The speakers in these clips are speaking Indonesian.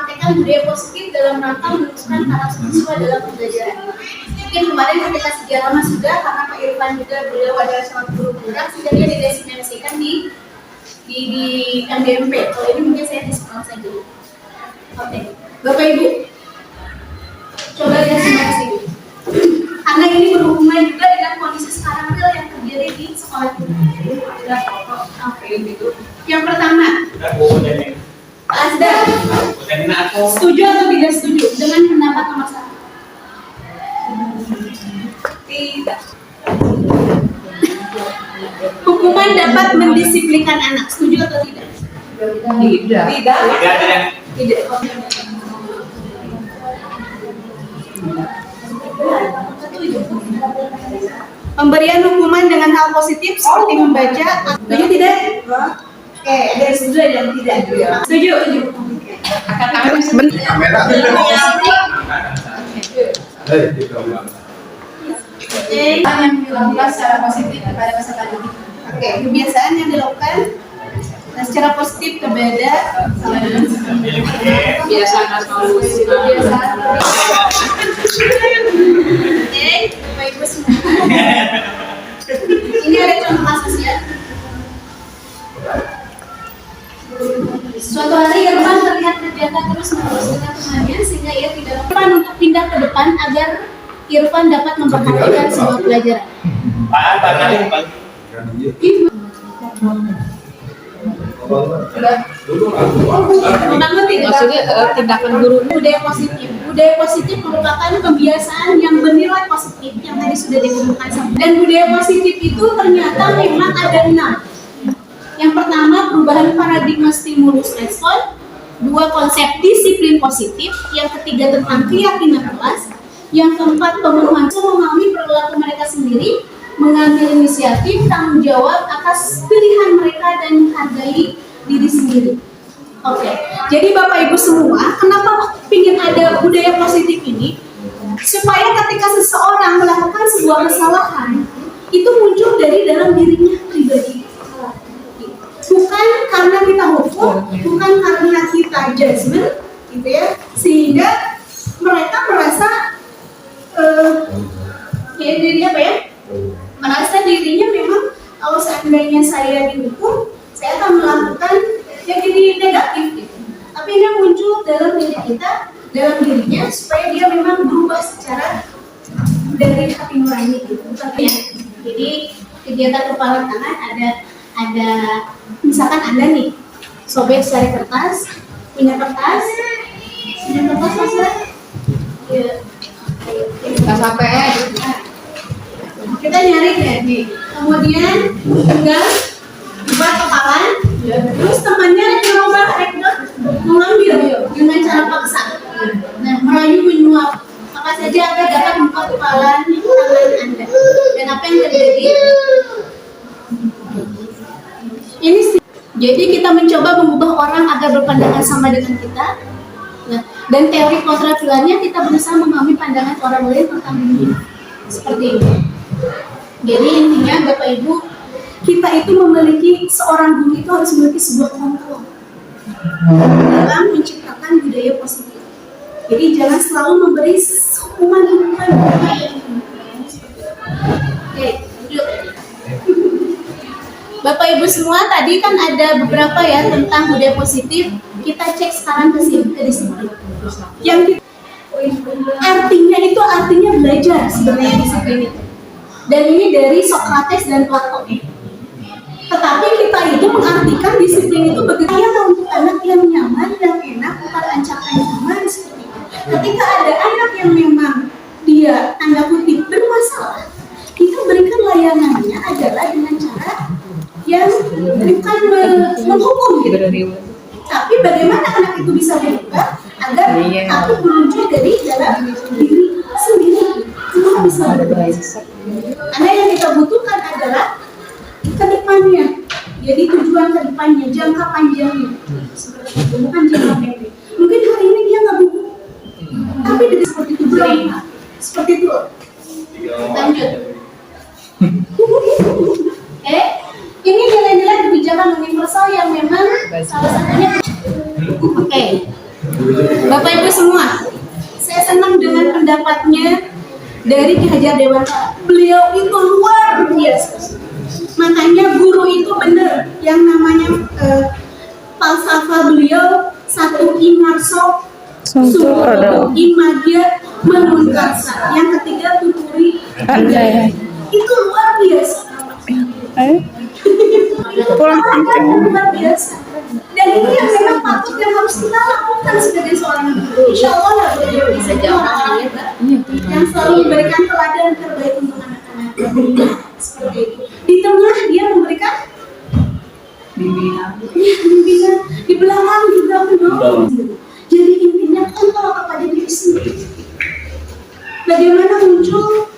mempraktekkan budaya positif dalam rangka meneruskan karakter siswa dalam pembelajaran. Mungkin kemarin ketika sejarah mas sudah, karena Pak Irfan juga beliau adalah seorang guru penggerak, sehingga dia didesignasikan di MDMP. Kalau ini mungkin saya diskon saja. Oke, Bapak Ibu, coba lihat simak sini. Karena ini berhubungan juga dengan kondisi sekarang real yang terjadi di sekolah kita. Oke, gitu. Yang pertama, Pak Asda, setuju atau tidak setuju dengan pendapat nomor 1? Tidak. Hukuman dapat mendisiplinkan anak, setuju atau tidak? Tidak. Tidak. Pemberian hukuman dengan hal positif seperti membaca, setuju tidak? Oke, dari setuju dan tidak. Setuju. Yang dilakukan secara positif kepada peserta didik. Oke, kebiasaan yang dilakukan secara positif kepada kebiasaan Bapak Ibu semua. Ini ada contoh kasus ya. Suatu hari Irfan terlihat kegiatan terus menerus dengan temannya sehingga ia tidak dapat untuk pindah ke depan agar Irfan dapat memperhatikan sebuah pelajaran. Maksudnya tindakan guru. Budaya positif. Budaya positif merupakan kebiasaan yang bernilai positif yang tadi sudah dikemukakan. Dan budaya positif itu ternyata memang ada 6. Yang pertama, perubahan paradigma stimulus respon. 2, konsep disiplin positif. Yang ketiga, tentang keyakinan kelas. Yang keempat, pemenuhan memahami perilaku mereka sendiri, mengambil inisiatif, tanggung jawab atas pilihan mereka dan menghargai diri sendiri. Oke, jadi Bapak Ibu semua, kenapa ingin ada budaya positif ini? Supaya ketika seseorang melakukan sebuah kesalahan, itu muncul dari dalam dirinya pribadi. Bukan karena kita hukum, bukan karena kita judgment, gitu ya, sehingga mereka merasa merasa dirinya memang kalau seandainya saya dihukum, saya akan melakukan yang jadi negatif gitu. Tapi ini muncul dalam diri kita, dalam dirinya supaya dia memang berubah secara dari hati nurani gitu. Jadi kegiatan kepala tangan ada misalkan Anda nih sobek cari kertas, punya kertas masa? Ya. Nggak sampai Kita nyari nih, kemudian tinggal buat kepalan, terus temannya mencoba mengambil dengan cara paksa. Nah, merayu menyuap, apa saja agar dapat membuka kepalan tangan Anda. Dan apa yang terjadi? Ini sih. Jadi kita mencoba mengubah orang agar berpandangan sama dengan kita. Nah, dan teori kontrapilarnya kita berusaha memahami pandangan orang lain tentang dunia. Seperti ini. Jadi intinya Bapak Ibu, kita itu memiliki seorang guru itu harus memiliki sebuah kontrol dalam menciptakan budaya positif. Jadi jangan selalu memberi hukuman. Oke, lanjut. Bapak Ibu semua, tadi kan ada beberapa ya tentang budaya positif. Kita cek sekarang ke disiplin. Yang artinya belajar sebenarnya disiplin itu. Dan ini dari Socrates dan Plato. Tetapi kita itu mengartikan disiplin itu begitu untuk anak yang nyaman dan enak, bukan ancaman yang nyaman seperti itu. Ketika ada anak yang memang dia tanda kutip bermasalah, kita berikan layanannya adalah dengan cara yang bukan menghukum gitu. Tapi bagaimana anak itu bisa berubah agar takut muncul dari dalam diri sendiri, semua bisa berubah. Karena yang kita butuhkan adalah kedepannya, jadi tujuan kedepannya, jangka panjangnya, seperti itu, bukan jangka pendek. Mungkin hari ini dia nggak butuh, tapi dari seperti itu berapa? Seperti itu. Lanjut. Ini nilai-nilai kebijakan universal yang memang salah satunya. Oke. Bapak Ibu semua, saya senang dengan pendapatnya dari Ki Hajar Dewantara. Beliau itu luar biasa. Makanya guru itu benar yang namanya falsafah beliau satu imarso suatu imagia menungkasa, yang ketiga tuturi andai. Itu luar biasa. Luar biasa. Dan ini yang memang patut yang harus kita lakukan sebagai seorang guru. Insya Allah lah beliau bisa jadi orang-orang hebat yang selalu memberikan teladan terbaik untuk anak-anak. Seperti itu. Di tengah dia memberikan bimbingan, di belakang juga menolong. Jadi intinya kontrol kepada diri sendiri. Bagaimana muncul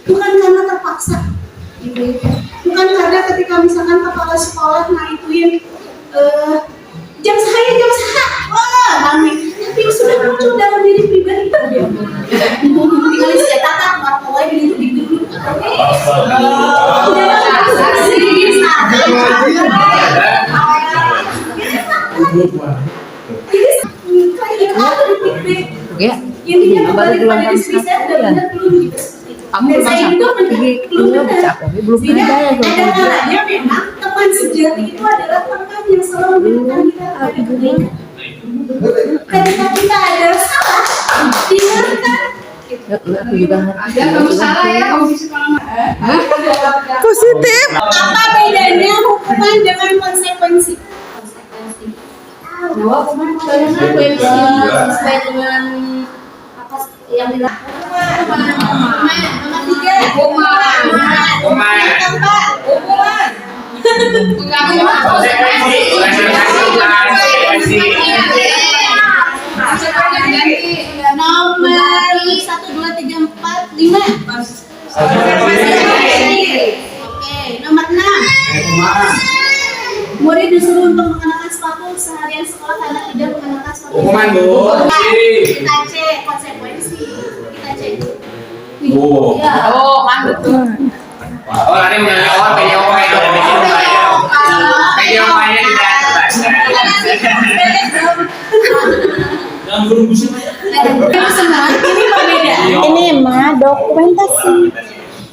bukan karena terpaksa, gitu ya. Bukan karena ketika misalkan kepala sekolah ngaituin jam saha, wah rame. Tapi sudah muncul dalam diri pribadi kan ya. Tinggal saya tata markawai di dulu. Ya. Intinya kembali pada diri saya benar-benar belum gitu. Dan saya itu belum benar. Sehingga ada kalanya memang teman sejati itu adalah teman yang selalu memberikan kita kepada kebaikan. Ketika kita ada salah, diingatkan. Aku juga ngerti. Ya, kamu salah ya, kamu bisa Positif. Apa bedanya hukuman dengan konsekuensi? Konsekuensi sesuai dengan apa yang dilakukan. Nomor 3, Hukuman. Yang keempat, hukuman. Nomor 1, 2, 3, 4, 5. Oke, nomor 6. Murid disuruh untuk mengenakan sepatu seharian sekolah karena tidak mengenakan sepatu. Hukuman, Bu. Kita cek konsekuensi. Kita cek. Bu. Ya. Oh, kan betul. Oh, nanti menjawab video mainnya tidak Semua ini perbedaan. Ini mah dokumentasi.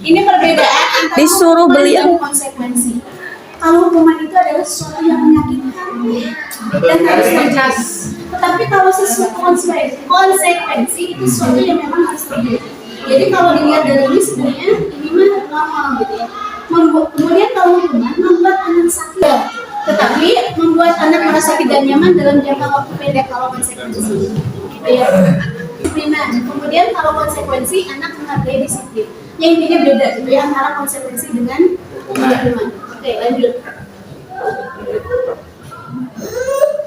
Ini perbedaan antara Disuruh hukuman beli dan konsekuensi. Kalau hukuman itu adalah sesuatu yang menyakitkan dan harus tegas. Tetapi kalau sesuatu konsekuensi itu sesuatu yang memang harus terjadi. Jadi kalau dilihat dari ini sebenarnya ini mah normal gitu ya. Kemudian kalau hukuman membuat anak sakit, tetapi membuat anak merasa tidak nyaman dalam jangka waktu pendek kalau konsekuensi. Gitu ya. Disiplinan. Kemudian kalau konsekuensi anak menghargai disiplin. Yang intinya beda gitu ya antara konsekuensi dengan hukuman. Oke, lanjut.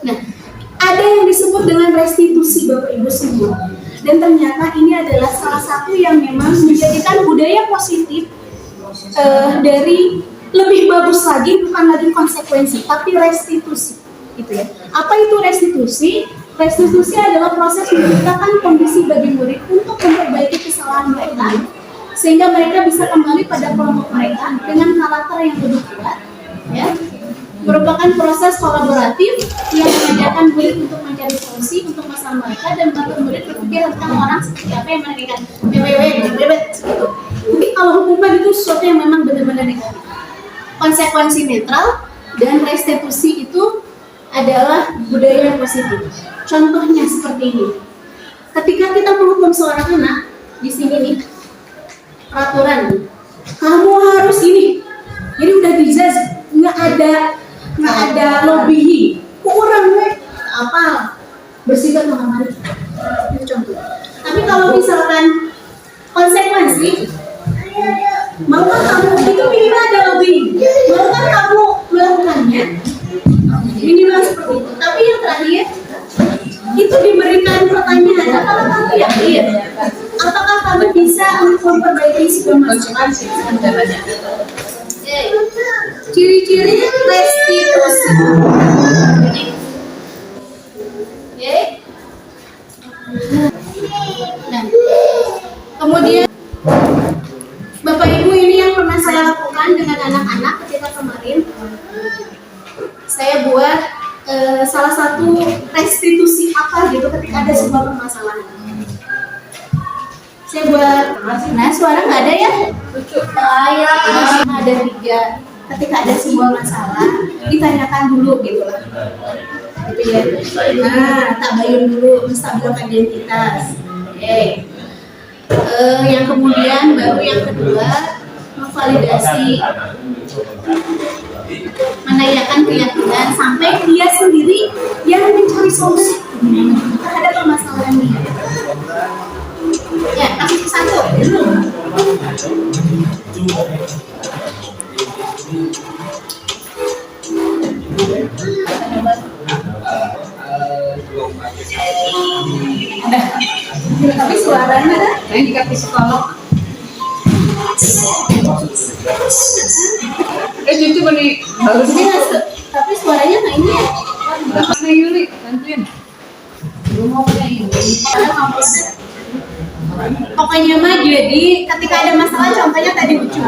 Nah, ada yang disebut dengan restitusi Bapak Ibu semua. Dan ternyata ini adalah salah satu yang memang menjadikan budaya positif dari lebih bagus lagi, bukan lagi konsekuensi, tapi restitusi. Gitu ya. Apa itu restitusi? Restitusi adalah proses menciptakan kondisi bagi murid untuk memperbaiki kesalahan mereka, sehingga mereka bisa kembali pada kelompok mereka dengan karakter yang lebih kuat. Ya. Merupakan proses kolaboratif yang mengajarkan murid untuk mencari solusi untuk masalah mereka dan membantu murid berpikir tentang orang seperti apa yang mereka inginkan. Bebet gitu. Jadi kalau hukuman itu sesuatu yang memang benar-benar negatif. Konsekuensi netral dan restitusi itu adalah budaya yang positif. Contohnya seperti ini. Ketika kita menghukum seorang anak, di sini nih peraturan, kamu harus ini. Jadi udah dijudge, nggak ada lobby, kurang apa bersifat mengamari. Itu contoh. Tapi kalau misalkan konsekuensi, maukah kamu itu minimal ada lobby, maukah kamu melakukannya, minimal seperti itu. Tapi yang terakhir itu diberikan pertanyaan, apakah kamu yakin? Apakah kamu bisa untuk memperbaiki segala masukan? Ciri-ciri restitusi. Nah, kemudian Bapak Ibu, ini yang pernah saya lakukan dengan anak-anak ketika kemarin saya buat salah satu restitusi apa gitu ketika ada sebuah permasalahan. Saya buat, nah suara nggak ada ya? Ada 3. Ketika ada sebuah masalah, ditanyakan dulu gitu lah. Gitu ya. Nah, tabayun dulu, menstabilkan identitas. Oke. Yang kemudian baru yang kedua memvalidasi, menanyakan keyakinan sampai dia sendiri yang mencari solusi terhadap permasalahan dia. Ya, kasus ke-1. Tapi suaranya Saya dikasih psikolog. Cucu nih bagus ini tapi suaranya nggak ini ya. Mana Yuli, bantuin. Belum mau punya ini. Pokoknya mah jadi ketika ada masalah contohnya tadi Ucu.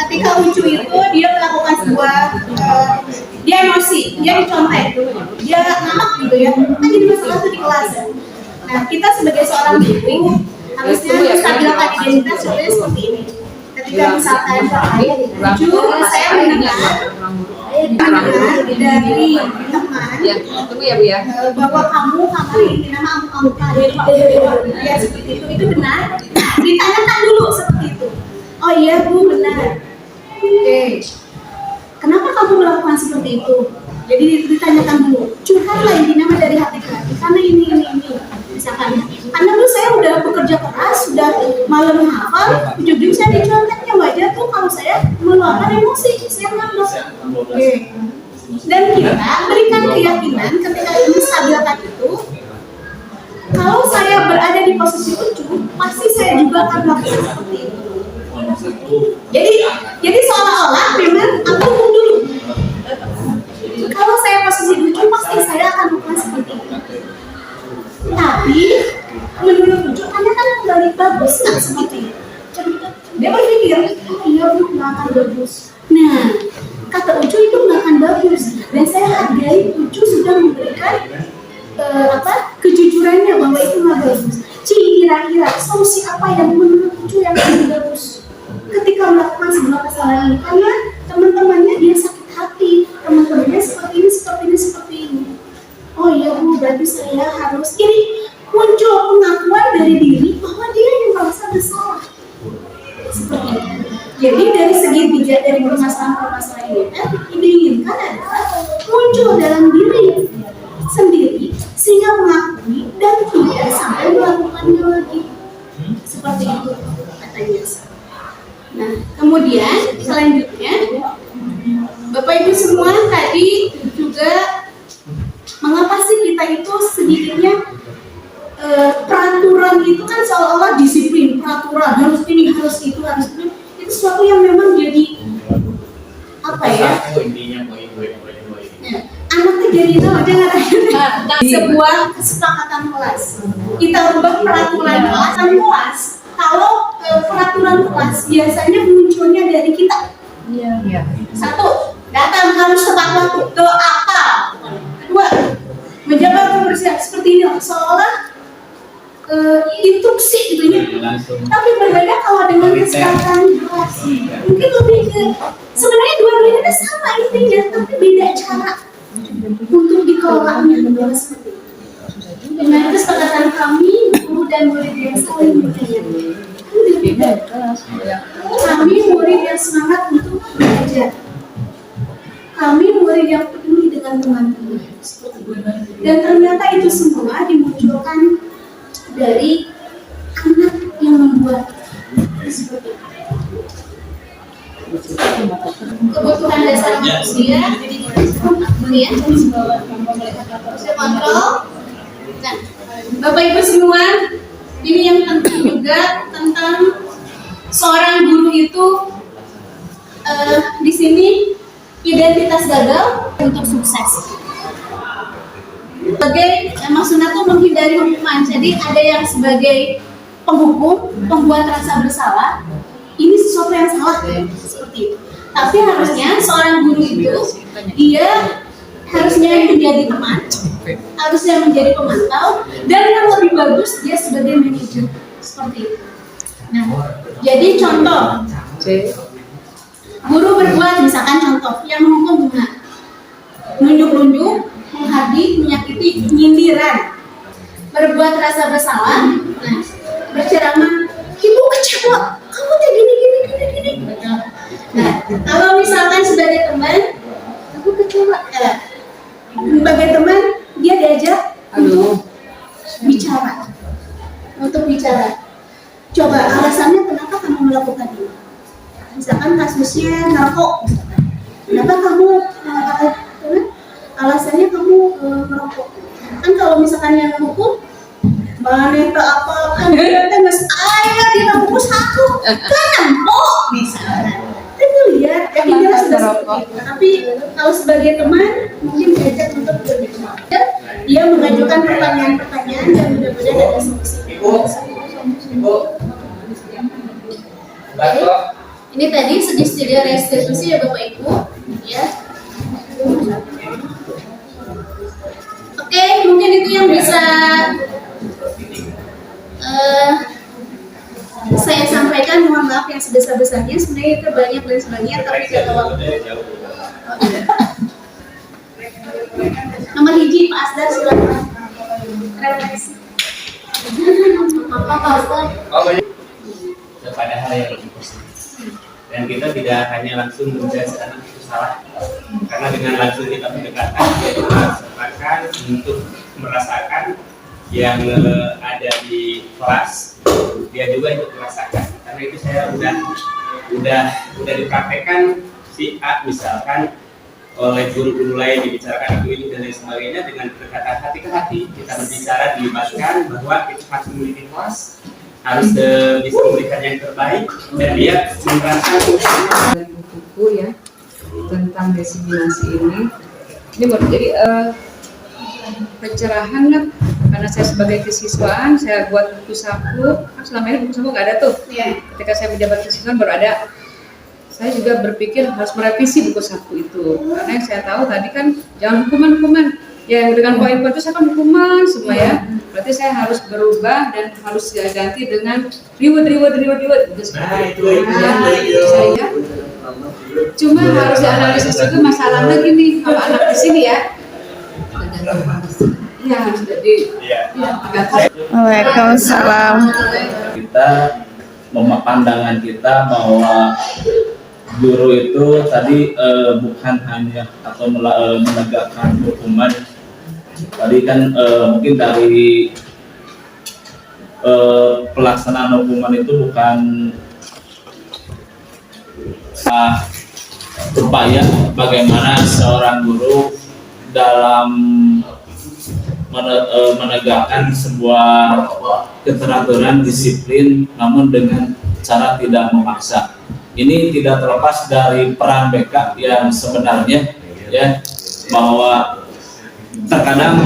Ketika Ucu itu dia melakukan sebuah dia emosi, dia dicontek, dia ngambek gitu ya. Kan jadi masalah tuh di kelas. Nah, kita sebagai seorang guru harusnya menstabilkan identitas contohnya seperti ini. Ketika misalkan Ucu, saya mendengar dari teman Ya, tunggu ya Bu ya. bahwa kamu ini nama kamu ya seperti itu benar. Ditanyakan dulu seperti itu. Oh iya Bu, benar. Oke. Kenapa kamu melakukan seperti itu? Jadi ditanyakan dulu. Curhatlah ini nama dari hati ke hati. Karena ini. Misalkan, karena dulu saya udah bekerja keras, sudah malam hafal, ujung-ujung saya diconteknya wajar tuh kalau saya meluapkan emosi, saya ngambek. Oke. Dan kita berikan keyakinan ketika ini stabilkan itu, kalau saya berada di posisi Ucu, pasti saya juga akan melakukan seperti itu. Jadi seolah-olah memang aku dulu. Kalau saya posisi Ucu, pasti saya akan melakukan seperti itu. Tapi menurut Ucu, Anda kan kembali bagus nggak seperti itu? Dia berpikir, oh iya Bu, nggak akan bagus. Nah, kata Ucu itu nggak akan bagus. Dan saya hargai Ucu sudah memberikan kejujurannya bahwa itu nggak bagus. Kira-kira solusi apa yang menurut Ucu yang lebih bagus ketika melakukan sebuah kesalahan ini? Karena teman-temannya dia sakit hati, teman-temannya seperti ini. Oh iya Bu, berarti saya harus ini muncul pengakuan dari diri bahwa dia yang merasa bersalah. Seperti itu. Jadi dari segi dari permasalahan ini kan diinginkan adalah muncul dalam diri sendiri sehingga mengakui dan tidak sampai melakukannya lagi. Seperti itu katanya. Nah, kemudian selanjutnya Bapak Ibu semua tadi juga mengapa sih kita itu sedikitnya peraturan itu kan seolah-olah disiplin, peraturan harus ini, harus itu sesuatu yang memang jadi apa ya? Anaknya jadi sebuah kesepakatan kelas. Kita ubah peraturan kelas. Kalau peraturan kelas biasanya munculnya dari kita. Iya. 1, datang harus tepat waktu. Ke apa? 2, menjaga kebersihan seperti ini seolah instruksi gitu ya. Tapi berbeda kalau dengan kesepakatan kelas. Mungkin lebih ke sebenarnya dua-duanya itu sama intinya, tapi beda cara untuk dikelolanya seperti itu. Dengan kesepakatan kami, guru dan murid yang saling bertanya. Kami murid yang semangat untuk belajar. Kami murid yang peduli dengan teman-teman. Dan ternyata itu semua dimunculkan dari anak yang membuat seperti itu. Kebutuhan dasar manusia kemudian saya kontrol. Nah, Bapak Ibu semua, ini yang penting juga tentang seorang guru itu di sini identitas gagal untuk sukses. Sebagai maksudnya tuh menghindari hukuman. Jadi ada yang sebagai penghukum, pembuat rasa bersalah. Ini sesuatu yang salah seperti itu. Tapi harusnya seorang guru itu dia harus harusnya menjadi teman, harusnya menjadi pemantau, dan yang lebih bagus dia sebagai manajer seperti itu. Nah, jadi contoh guru berbuat misalkan contoh yang menghukum bunga, nunjuk-nunjuk, menghardik, menyakiti, nyindiran, berbuat rasa bersalah, nah, berceramah, ibu kecewa, kamu teh gini. Nah, kalau misalkan sebagai teman, aku kecewa, sebagai teman dia diajak untuk bicara. Coba alasannya kenapa kamu melakukan ini? Misalkan kasusnya narko, kenapa kamu alasannya kamu merokok? Kan kalau misalkan yang hukum maneta apa kan ternyata mas ayah di kampus aku kan misalnya itu lihat ini sudah seperti itu. Tapi kalau sebagai teman mungkin diajak untuk berbicara, dia mengajukan pertanyaan-pertanyaan dan mudah-mudahan ada solusi. Ini tadi sedih restitusi ya Bapak Ibu ya. Oke, mungkin itu yang bisa saya sampaikan. Mohon maaf yang sebesar-besarnya, sebenarnya itu banyak dan sebagainya, tapi karena waktu. Nomor hiji Pak Asdar, silakan. Refleksi. Apa Pak Asdar? Kepada hal yang lebih positif, dan kita tidak hanya langsung menjudge anak itu salah, karena dengan langsung kita mendekatkan, dia merasakan untuk merasakan yang ada di kelas, dia juga ikut merasakan. Karena itu saya udah dipraktekkan si A misalkan oleh guru-guru lain dibicarakan ini dan lain sebagainya dengan pendekatan hati ke hati. Kita berbicara dilibatkan bahwa kita harus memiliki kelas, harus bisa memberikan yang terbaik, dan dia merasakan buku ya tentang diskriminasi ini menurut jadi pencerahan lah, karena saya sebagai kesiswaan saya buat buku saku, kan selama ini buku saku nggak ada tuh. Ketika saya menjabat kesiswaan baru ada. Saya juga berpikir harus merevisi buku saku itu, karena yang saya tahu tadi kan jangan hukuman ya, dengan poin-poin itu saya kan hukuman semua ya. Berarti saya harus berubah dan harus ganti dengan reward itu seperti itu ya. Saya cuma harus dianalisis juga masalahnya gini, kalau anak di sini ya harus jadi Waalaikumsalam. Kita pandangan kita bahwa guru itu tadi bukan hanya atau menegakkan hukuman. Tadi kan mungkin dari pelaksanaan hukuman itu bukan upaya bagaimana seorang guru dalam menegakkan sebuah keteraturan disiplin, namun dengan cara tidak memaksa. Ini tidak terlepas dari peran BK yang sebenarnya ya, bahwa terkadang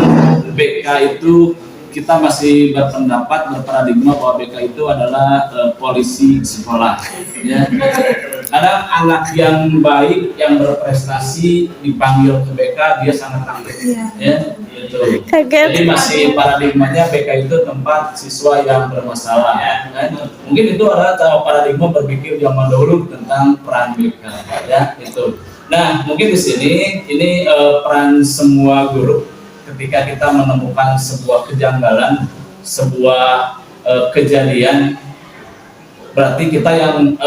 BK itu kita masih berparadigma bahwa BK itu adalah polisi sekolah ya. Kadang anak yang baik yang berprestasi dipanggil ke BK dia sangat takut ya gitu. Jadi masih paradigmanya BK itu tempat siswa yang bermasalah ya kan? Mungkin itu adalah paradigma berpikir zaman dahulu tentang peran BK ya itu. Nah mungkin di sini ini peran semua guru ketika kita menemukan sebuah kejanggalan, sebuah kejadian, berarti kita yang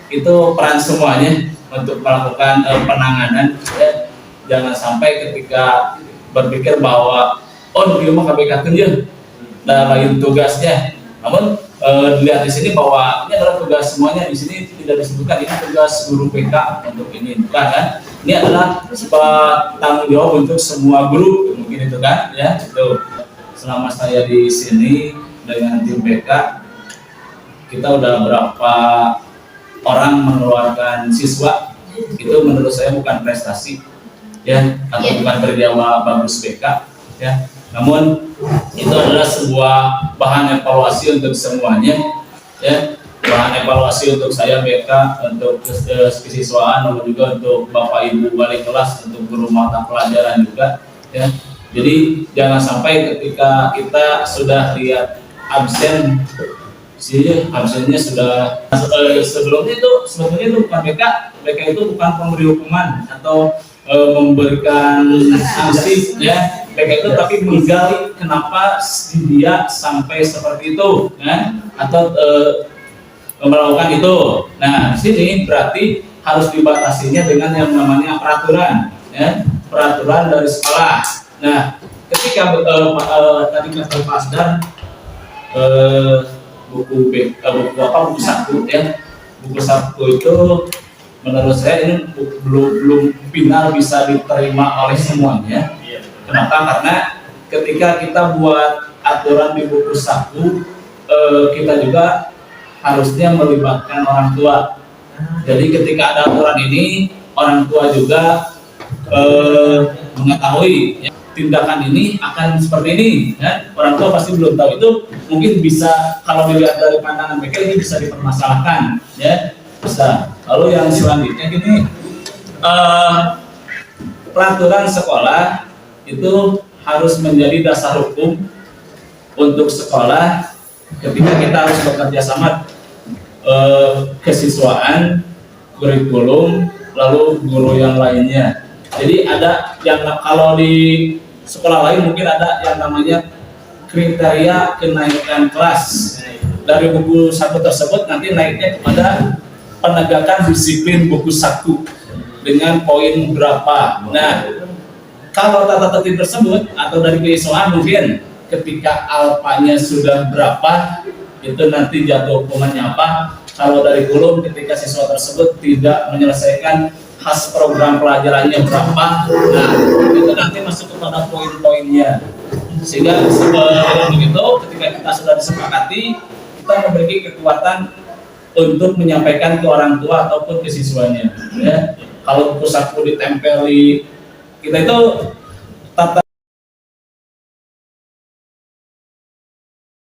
itu peran semuanya untuk melakukan penanganan ya. Jangan sampai ketika berpikir bahwa dia mah KPK kerja dan lain tugasnya, namun dilihat di sini bahwa ini adalah tugas semuanya. Di sini tidak disebutkan ini tugas guru PK untuk ini, bukan kan? Ini adalah sebuah tanggung jawab untuk semua guru, mungkin itu kan ya. Itu selama saya di sini dengan tim PK, kita udah berapa orang mengeluarkan siswa, itu menurut saya bukan prestasi ya, atau bukan kerja bagus BK ya, namun itu adalah sebuah bahan evaluasi untuk semuanya ya. bahan evaluasi untuk saya BK, untuk kesiswaan, lalu juga untuk Bapak Ibu wali kelas, untuk guru mata pelajaran juga ya. Jadi jangan sampai ketika kita sudah lihat absen, absennya sudah sebelumnya itu sebetulnya itu bukan BK itu bukan pemberi hukuman atau memberikan sanksi ya. BK itu tapi menggali kenapa dia sampai seperti itu ya, atau melakukan itu. Nah, di sini berarti harus dibatasinya dengan yang namanya peraturan ya, peraturan dari sekolah. Nah, ketika tadi kata Pak Asdar buku saku ya, buku saku itu menurut saya ini belum final bisa diterima oleh semuanya. Kenapa? Karena ketika kita buat aturan di buku saku, kita juga harusnya melibatkan orang tua. Jadi ketika ada aturan ini, orang tua juga mengetahui ya, tindakan ini akan seperti ini ya. Orang tua pasti belum tahu, itu mungkin bisa kalau dilihat dari pandangan mereka ini bisa dipermasalahkan ya, bisa. Lalu yang selanjutnya gini, peraturan sekolah itu harus menjadi dasar hukum untuk sekolah ketika kita harus bekerja sama, kesiswaan, kurikulum, lalu guru yang lainnya. Jadi ada yang kalau di sekolah lain mungkin ada yang namanya kriteria kenaikan kelas. Dari buku saku tersebut nanti naiknya kepada penegakan disiplin buku saku dengan poin berapa. Nah, kalau tata tertib tersebut atau dari keistimewaan mungkin ketika alpanya sudah berapa itu nanti jatuh hukumannya apa. Kalau dari kurikulum ketika siswa tersebut tidak menyelesaikan khas program pelajarannya berapa, nah itu nanti masuk kepada poin-poinnya. Sehingga dengan begitu ketika kita sudah disepakati, kita memiliki kekuatan untuk menyampaikan ke orang tua ataupun ke siswanya ya. Kalau buku saku ditempeli, kita itu tata